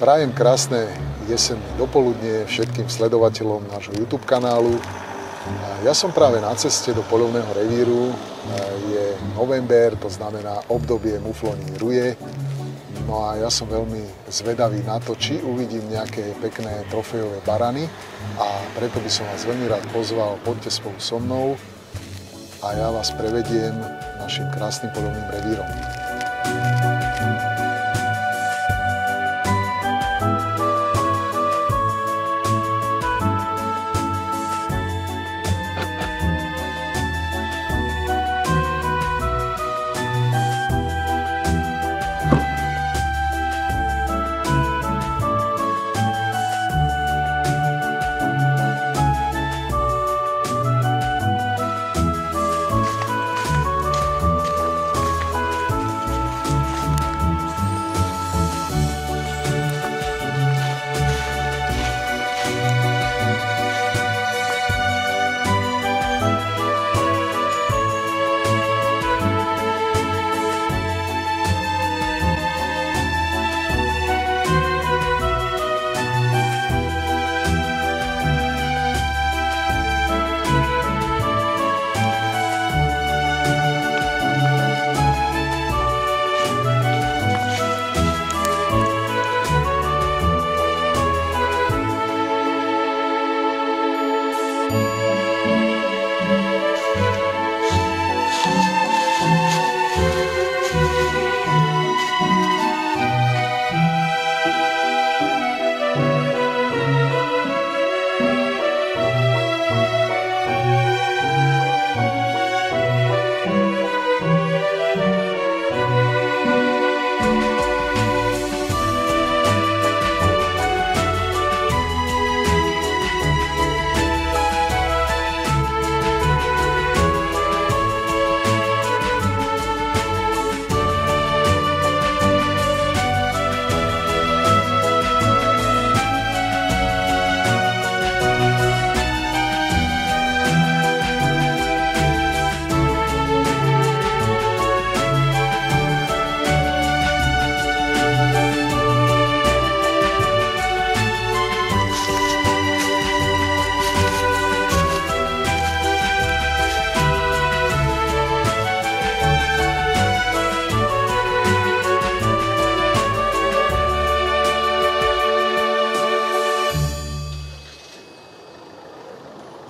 Prajem krásne jesenné dopoludnie všetkým sledovateľom nášho YouTube kanálu. Ja som práve na ceste do poľovného revíru. Je november, to znamená obdobie muflónnych ruje. No a ja som veľmi zvedavý na to, či uvidím nejaké pekné trofejové barany. A preto by som vás veľmi rád pozval, poďte spolu so mnou a ja vás prevediem našim krásnym poľovným revírom.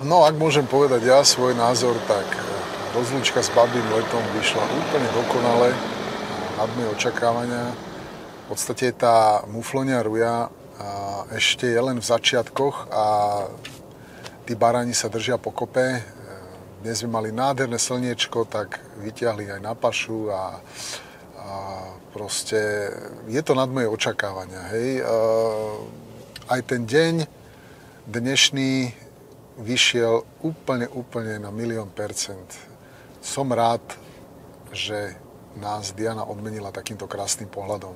No, ak môžem povedať ja svoj názor, tak rozlúčka s babým letom vyšla úplne dokonale, nad moje očakávania. V podstate tá muflónia ruja ešte je len v začiatkoch a tí barani sa držia pokope. Dnes sme mali nádherné slniečko, tak vyťahli aj na pašu a proste je to nad moje očakávania. Hej. Aj ten deň dnešný vyšiel úplne na 1,000,000%. Som rád, že nás Diana odmenila takýmto krásnym pohľadom.